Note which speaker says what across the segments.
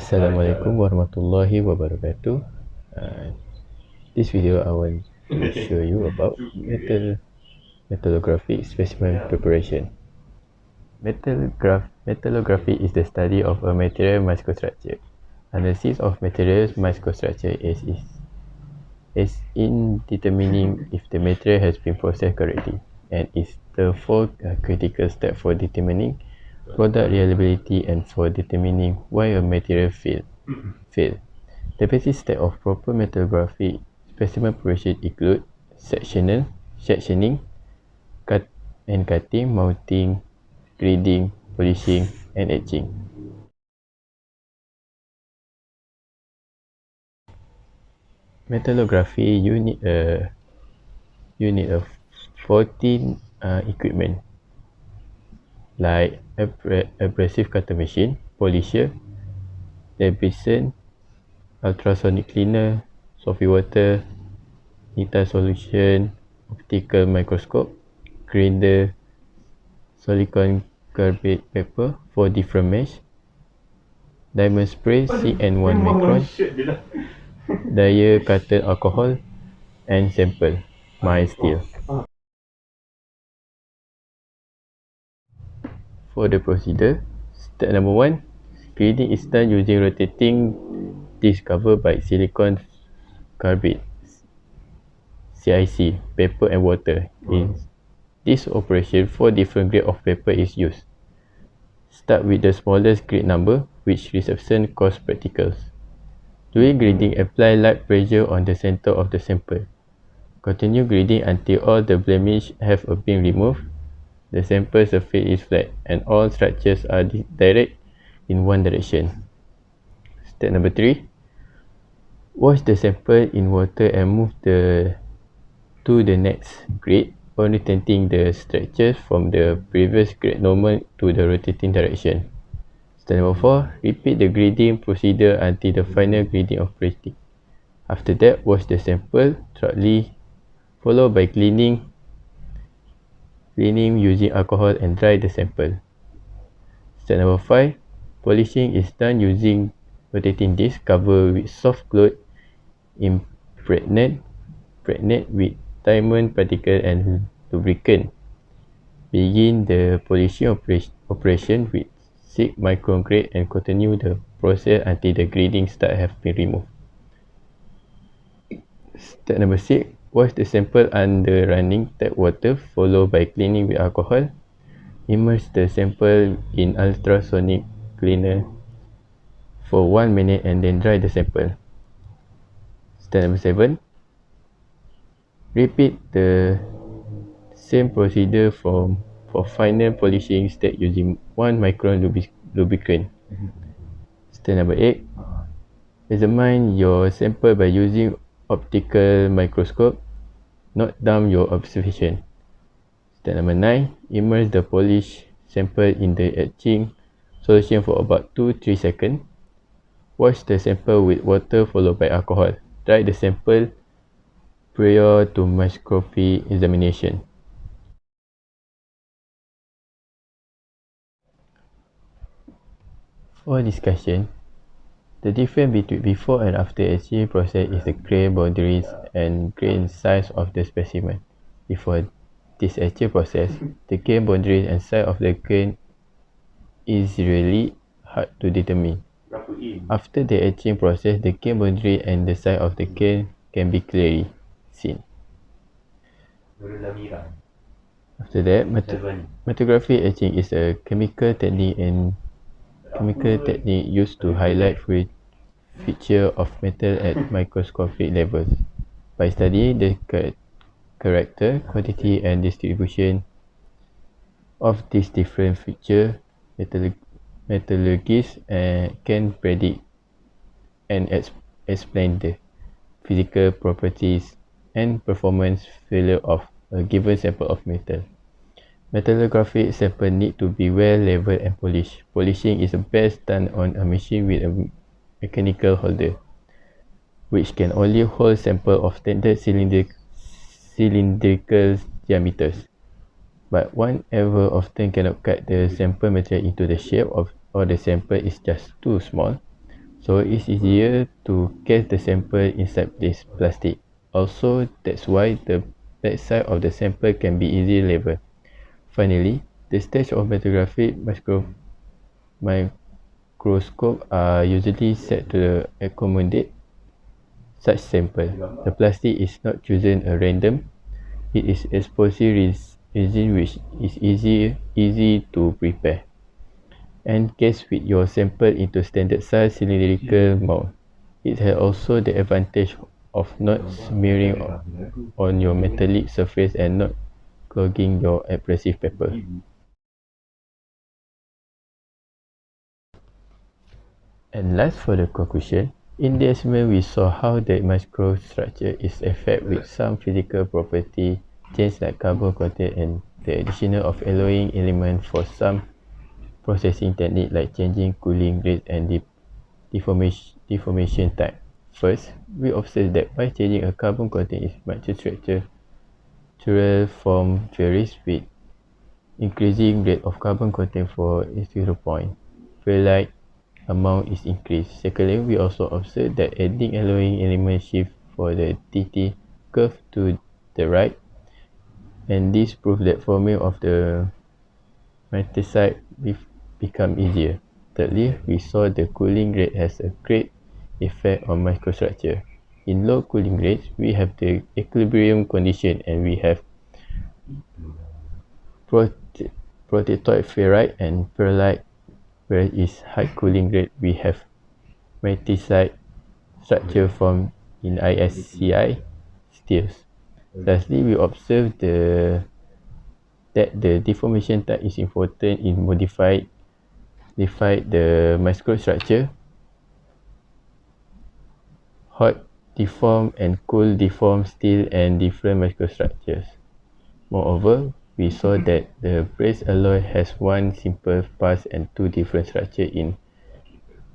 Speaker 1: Assalamualaikum warahmatullahi wabarakatuh. This video I want to show you about metallographic specimen preparation. Metallography is the study of a material microstructure. Analysis of materials microstructure is in determining if the material has been processed correctly, and is therefore a critical step for determining product reliability and for determining why a material failed. The basic step of proper metallography specimen preparation include sectioning, cutting, mounting, grading, polishing, and etching. Metallography, you need a 14 equipment like abrasive cutter machine, polisher, debrison, ultrasonic cleaner, soapy water, Nita solution, optical microscope, grinder, silicon carbide paper for different mesh, diamond spray CN1 micron, dye cutter alcohol, and sample mild steel. For the procedure, step number 1, grading is done using rotating disc covered by silicon carbide CIC, paper and water. In this operation, 4 different grades of paper is used. Start with the smallest grade number, which reception cost practicals. During grading, apply light pressure on the center of the sample. Continue grading until all the blemishes have been removed, the sample surface is flat, and all structures are direct in one direction. Step number 3. Wash the sample in water and move to the next grade, orientating the structures from the previous grade normal to the rotating direction. Step number 4. Repeat the grading procedure until the final grading operating. After that, wash the sample thoroughly, followed by cleaning using alcohol and dry the sample. Step number 5. Polishing is done using rotating disc covered with soft cloth impregnated with diamond particle and lubricant. Begin the polishing operation with 6 micron grade and continue the process until the grading start have been removed. Step number 6. Wash the sample under running tap water, followed by cleaning with alcohol. Immerse the sample in ultrasonic cleaner for 1 minute and then dry the sample. Step number 7. Repeat the same procedure for final polishing step using 1 micron lubricant. Step number 8. Examine your sample by using optical microscope. Note down your observation. Step number 9. Immerse the polished sample in the etching solution for about 2-3 seconds. Wash the sample with water followed by alcohol. Dry the sample prior to microscopy examination. For discussion, the difference between before and after etching process is the grain boundaries and grain size of the specimen. Before this etching process, the grain boundaries and size of the grain is really hard to determine. After the etching process, the grain boundary and the size of the grain can be clearly seen. After that, metallography etching is a chemical technique used to highlight feature of metal at microscopic levels. By studying the character, quantity, and distribution of these different features, metallurgists can predict and explain the physical properties and performance failure of a given sample of metal. Metallographic sample need to be well leveled and polished. Polishing is best done on a machine with a mechanical holder, which can only hold sample of standard cylindrical diameters. But one ever often cannot cut the sample material into the shape or the sample is just too small. so it's easier to cast the sample inside this plastic. Also, that's why the backside of the sample can be easily labeled. Finally, the stage of metrographic microscope are usually set to accommodate such sample. The plastic is not chosen at random. It is explosive resin which is easy to prepare, and cast with your sample into standard size cylindrical mold. It has also the advantage of not smearing on your metallic surface and not clogging your abrasive paper. And last, for the conclusion, in the experiment we saw how the microstructure is affected with some physical property change like carbon content and the addition of alloying element for some processing technique like changing cooling rate and deformation type. First, we observe that by changing a carbon content its microstructural form varies with increasing rate of carbon content for its 0 point. Ferrite amount is increased. Secondly, we also observe that adding alloying element shift for the TT curve to the right, and this proves that forming of the metasite become easier. Thirdly, we saw the cooling rate has a great effect on microstructure. In low cooling rates, we have the equilibrium condition and we have protetoid ferrite and pearlite, whereas is high cooling rate we have metasite structure formed in ISCI steels. Lastly, we observe that the deformation type is important in modify the microstructure. Hot deform and cool deform steel and different microstructures. Moreover, we saw that the brazed alloy has one simple pass and two different structures in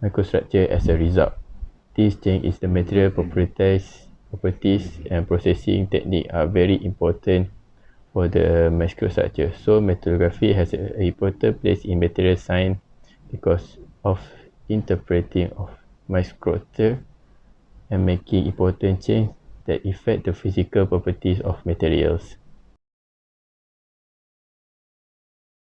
Speaker 1: microstructure as a result. This change is the material properties and processing technique are very important for the microstructure. So metrography has an important place in material science because of interpreting of microstructure and making important change that affect the physical properties of materials.